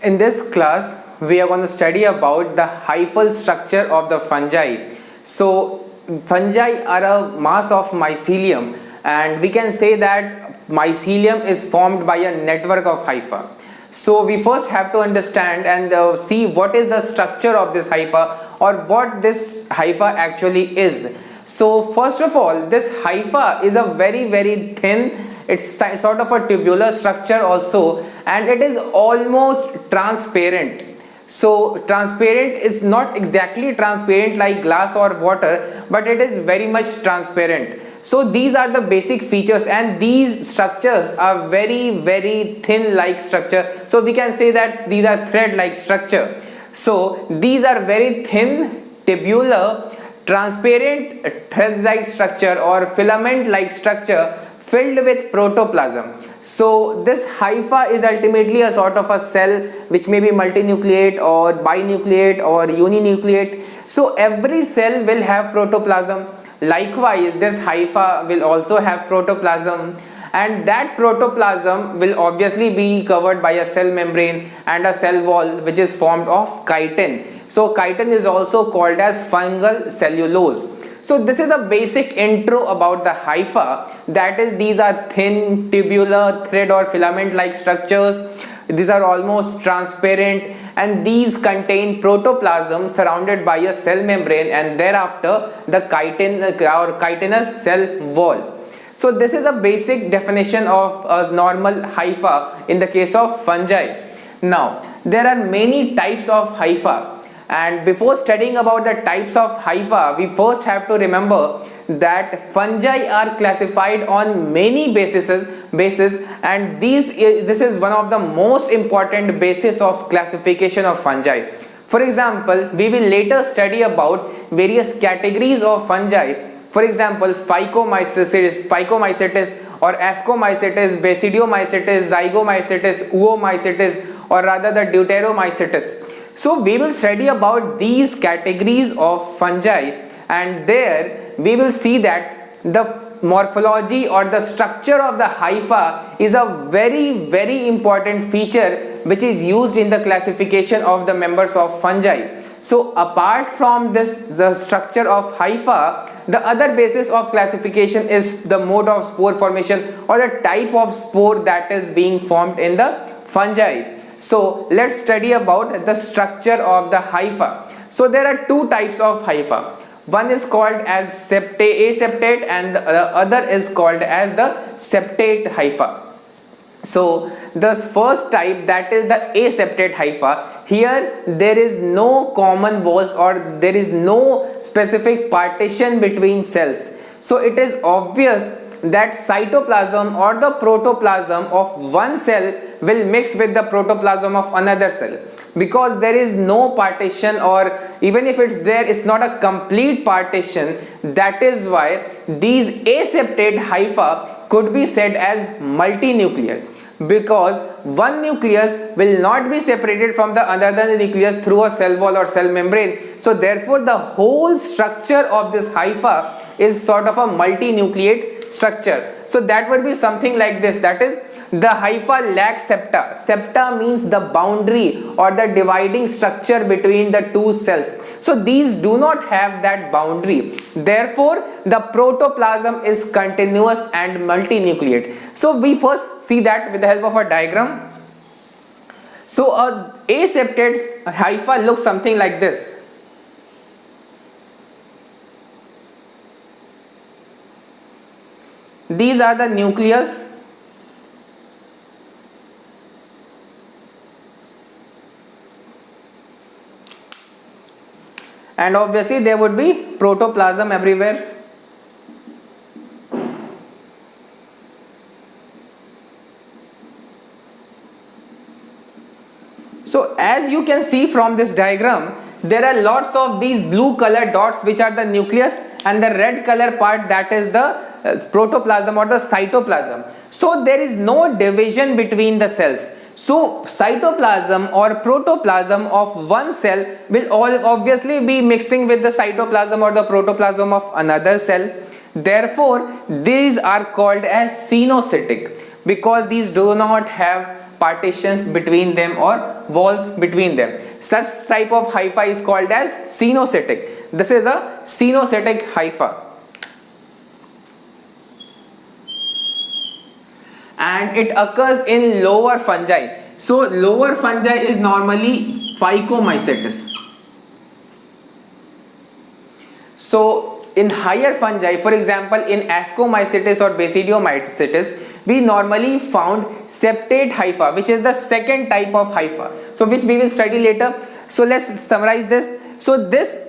In this class, we are going to study about the hyphal structure of the fungi. So, fungi are a mass of mycelium, and we can say that mycelium is formed by a network of hypha. So, we first have to understand and see what is the structure of this hypha or what this hypha actually is. So, first of all, this hypha is a very thin, it's sort of a tubular structure also, and it is almost transparent. So transparent is not exactly transparent like glass or water, but it is very much transparent. So these are the basic features, and these structures are very thin like structure. So we can say that these are thread like structure. So these are very thin, tubular, transparent thread like structure or filament like structure filled with protoplasm. So this hypha is ultimately a sort of a cell which may be multinucleate or binucleate or uninucleate. So every cell will have protoplasm. Likewise, this hypha will also have protoplasm, and that protoplasm will obviously be covered by a cell membrane and a cell wall which is formed of chitin. So chitin is also called as fungal cellulose. So this is a basic intro about the hypha, that is, these are thin, tubular, thread or filament like structures. These are almost transparent, and these contain protoplasm surrounded by a cell membrane and thereafter the chitin or chitinous cell wall. So this is a basic definition of a normal hypha in the case of fungi. Now there are many types of hypha. And before studying about the types of hypha, we first have to remember that fungi are classified on many bases, and this is one of the most important basis of classification of fungi. For example, we will later study about various categories of fungi. For example, Phycomycetes or Ascomycetes, Basidiomycetes, Zygomycetes, Oomycetes, or rather the Deuteromycetes. So we will study about these categories of fungi, and there we will see that the morphology or the structure of the hypha is a very important feature which is used in the classification of the members of fungi. So apart from this, the structure of hypha, the other basis of classification is the mode of spore formation or the type of spore that is being formed in the fungi. So let's study about the structure of the hypha. So there are two types of hypha. One is called as aseptate and the other is called as the septate hypha. So the first type, that is the aseptate hypha, here there is no common walls or there is no specific partition between cells. So it is obvious that cytoplasm or the protoplasm of one cell will mix with the protoplasm of another cell, because there is no partition, or even if it's there, it's not a complete partition. That is why these aseptate hypha could be said as multinuclear, because one nucleus will not be separated from the other nucleus through a cell wall or cell membrane. So therefore the whole structure of this hypha is sort of a multinucleate structure. So that would be something like this, that is, the hypha lacks septa. Septa means the boundary or the dividing structure between the two cells. So these do not have that boundary. Therefore, the protoplasm is continuous and multinucleate. So we first see that with the help of a diagram. So a aseptate hypha looks something like this. These are the nucleus. And obviously there would be protoplasm everywhere. So as you can see from this diagram, there are lots of these blue color dots which are the nucleus, and the red color part, that is the protoplasm or the cytoplasm. So there is no division between the cells. So cytoplasm or protoplasm of one cell will all obviously be mixing with the cytoplasm or the protoplasm of another cell. Therefore these are called as cenocytic. because these do not have partitions between them or walls between them. Such type of hypha is called as cenocetic. This is a cenocetic hypha. And it occurs in lower fungi. So lower fungi is normally Phycomycetes. So in higher fungi, for example in Ascomycetes or Basidiomycetes, we normally found septate hypha, which is the second type of hypha, so which we will study later. So let's summarize this. So this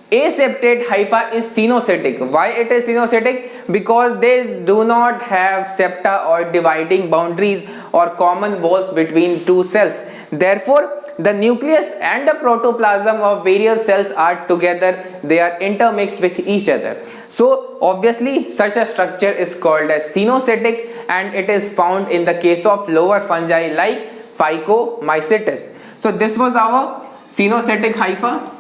aseptate hypha is cenocetic. Why it is cenocetic? Because they do not have septa or dividing boundaries or common walls between two cells. Therefore, the nucleus and the protoplasm of various cells are together, they are intermixed with each other. So obviously such a structure is called as cenocetic, and it is found in the case of lower fungi like Phycomycetes. So this was our cenocetic hypha.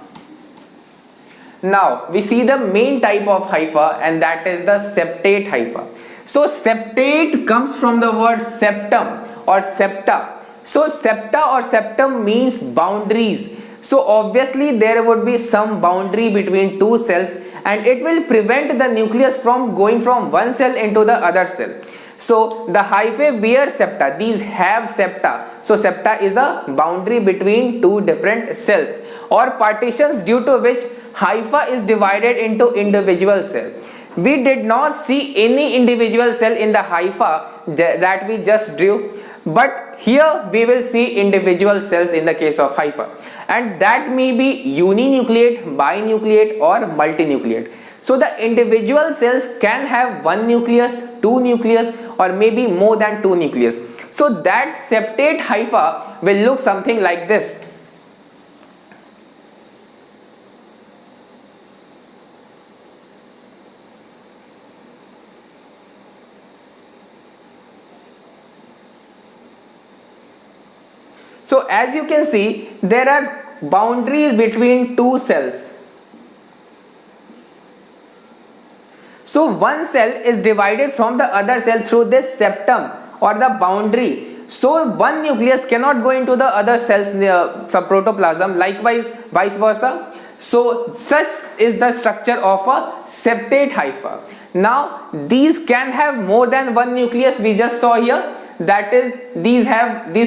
Now we see the main type of hypha, and that is the septate hypha. So septate comes from the word septum or septa. So septa or septum means boundaries. So obviously there would be some boundary between two cells, and it will prevent the nucleus from going from one cell into the other cell. So the hyphae bear septa, these have septa. So septa is a boundary between two different cells or partitions due to which hypha is divided into individual cells. We did not see any individual cell in the hypha that we just drew, but here we will see individual cells in the case of hypha, and that may be uninucleate, binucleate or multinucleate. So the individual cells can have one nucleus, two nucleus, or maybe more than two nucleus. So that septate hypha will look something like this. So as you can see, there are boundaries between two cells. So one cell is divided from the other cell through this septum or the boundary. So one nucleus cannot go into the other cell's protoplasm, likewise vice versa. So such is the structure of a septate hypha. Now these can have more than one nucleus, we just saw here. That is, these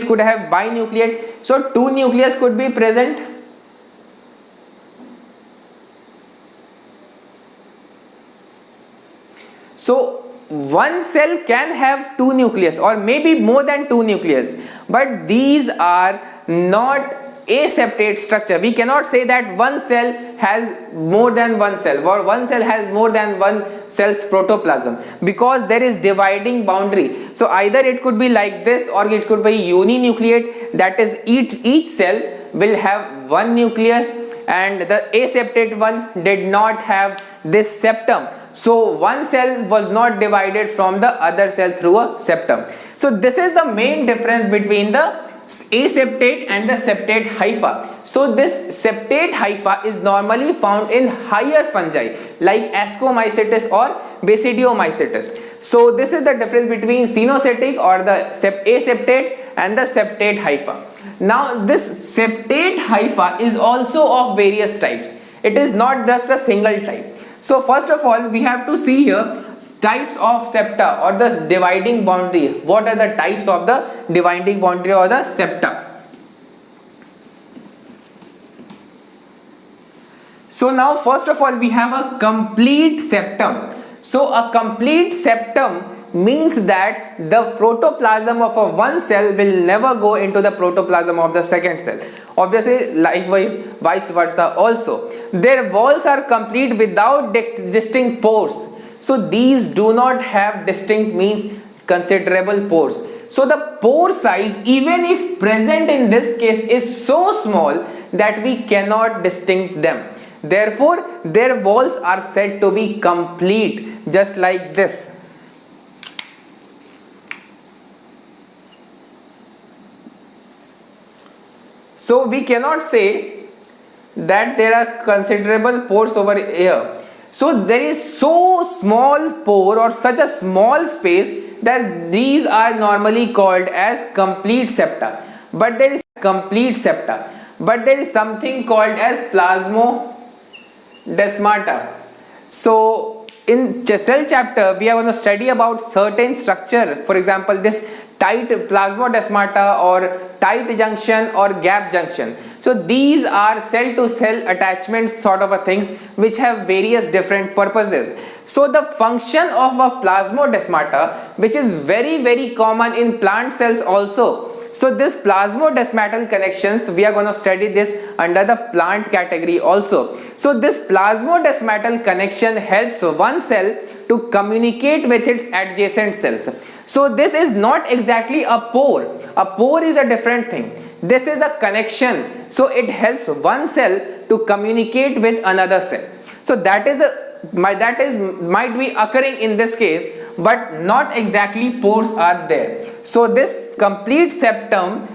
could have binucleate. So two nucleus could be present. So one cell can have two nucleus or maybe more than two nucleus, but these are not aseptate structure. We cannot say that one cell has more than one cell or one cell has more than one cell's protoplasm, because there is dividing boundary. So either it could be like this or it could be uninucleate, that is each cell will have one nucleus, and the aseptate one did not have this septum. So one cell was not divided from the other cell through a septum. So this is the main difference between the aseptate and the septate hypha. So this septate hypha is normally found in higher fungi like Ascomycetes or Basidiomycetes. So this is the difference between cenocetic or the aseptate and the septate hypha. Now this septate hypha is also of various types. It is not just a single type. So first of all, we have to see here types of septa or the dividing boundary. What are the types of the dividing boundary or the septa? So now first of all, we have a complete septum. So a complete septum means that the protoplasm of a one cell will never go into the protoplasm of the second cell. Obviously, likewise, vice versa also. Their walls are complete without distinct pores. So these do not have distinct, means considerable pores. So the pore size, even if present in this case, is so small that we cannot distinct them. Therefore, their walls are said to be complete, just like this. So we cannot say that there are considerable pores over here. So there is so small pore or such a small space that these are normally called as complete septa, but there is something called as plasmodesmata. So in cell chapter we are going to study about certain structure, for example this tight plasmodesmata or tight junction or gap junction. So these are cell to cell attachments sort of a things which have various different purposes. So the function of a plasmodesmata, which is very common in plant cells also. So this plasmodesmatal connections, we are going to study this under the plant category also. So this plasmodesmatal connection helps one cell to communicate with its adjacent cells. So this is not exactly a pore. A pore is a different thing. This is a connection. So it helps one cell to communicate with another cell. So that might be occurring in this case, but not exactly pores are there. So this complete septum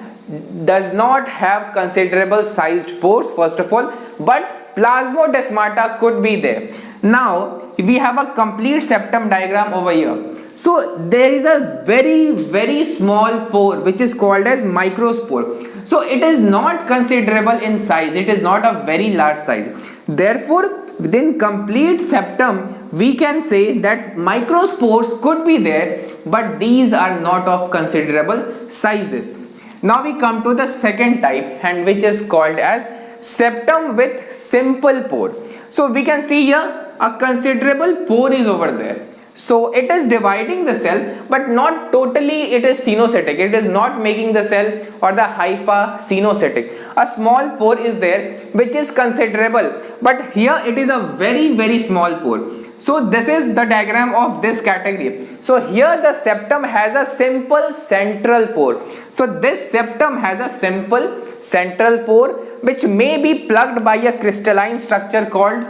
does not have considerable sized pores first of all, but plasmodesmata could be there. Now we have a complete septum diagram over here. So there is a very small pore which is called as microspore. So it is not considerable in size, it is not a very large size. Therefore within complete septum we can say that microspores could be there, but these are not of considerable sizes. Now we come to the second type, and which is called as septum with simple pore. So we can see here a considerable pore is over there. So it is dividing the cell, but not totally it is cenocytic. It is not making the cell or the hypha cenocytic. A small pore is there which is considerable, but here it is a very small pore. So this is the diagram of this category. So here the septum has a simple central pore. So this septum has a simple central pore which may be plugged by a crystalline structure called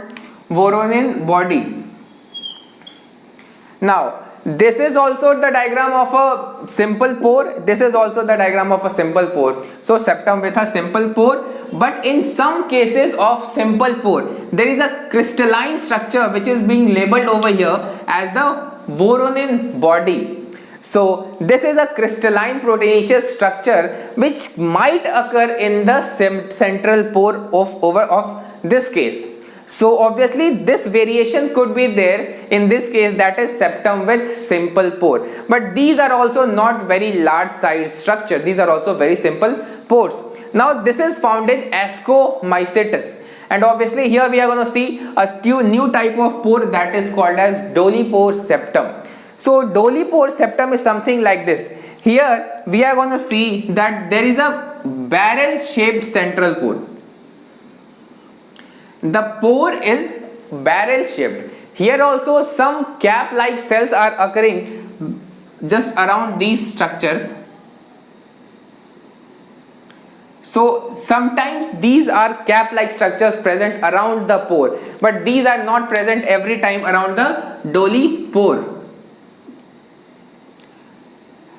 Voronin body. Now this is also the diagram of a simple pore. This is also the diagram of a simple pore. So septum with a simple pore, but in some cases of simple pore there is a crystalline structure which is being labeled over here as the Voronin body. So this is a crystalline proteinaceous structure which might occur in the central pore of this case. So obviously this variation could be there in this case, that is septum with simple pore, but these are also not very large size structure. These are also very simple pores. Now this is found in ascomycetes, and obviously here we are going to see a new type of pore that is called as dolichopore septum. So dolichopore septum is something like this. Here we are going to see that there is a barrel shaped central pore. The pore is barrel shaped. Here also some cap like cells are occurring just around these structures. So sometimes these are cap like structures present around the pore, but these are not present every time around the dolichopore.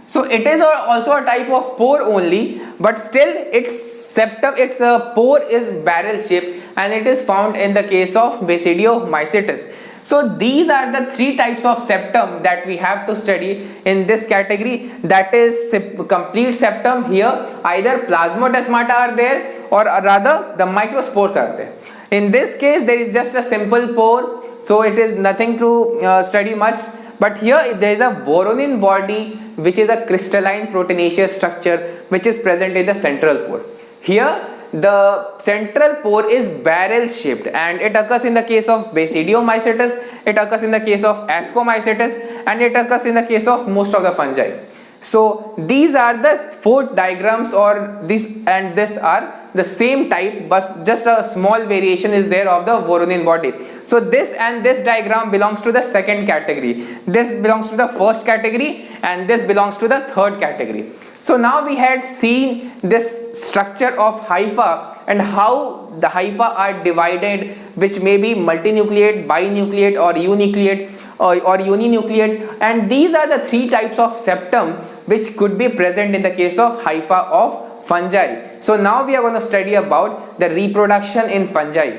So it is also a type of pore only, but still its septum, its pore is barrel shaped, and it is found in the case of basidiomycetes. So these are the three types of septum that we have to study in this category, that is complete septum. Here either plasmodesmata are there, or rather the microspores are there. In this case there is just a simple pore, so it is nothing to study much. But here there is a Voronin body which is a crystalline proteinaceous structure which is present in the central pore. Here the central pore is barrel shaped, and it occurs in the case of basidiomycetes, it occurs in the case of ascomycetes, and it occurs in the case of most of the fungi. So these are the four diagrams, or this and this are the same type, but just a small variation is there of the Voronin body. So this and this diagram belongs to the second category, this belongs to the first category, and this belongs to the third category. So now we had seen this structure of hypha and how the hypha are divided, which may be multinucleate, binucleate, or uninucleate or uninucleate, and these are the three types of septum which could be present in the case of hypha of fungi. So now we are going to study about the reproduction in fungi.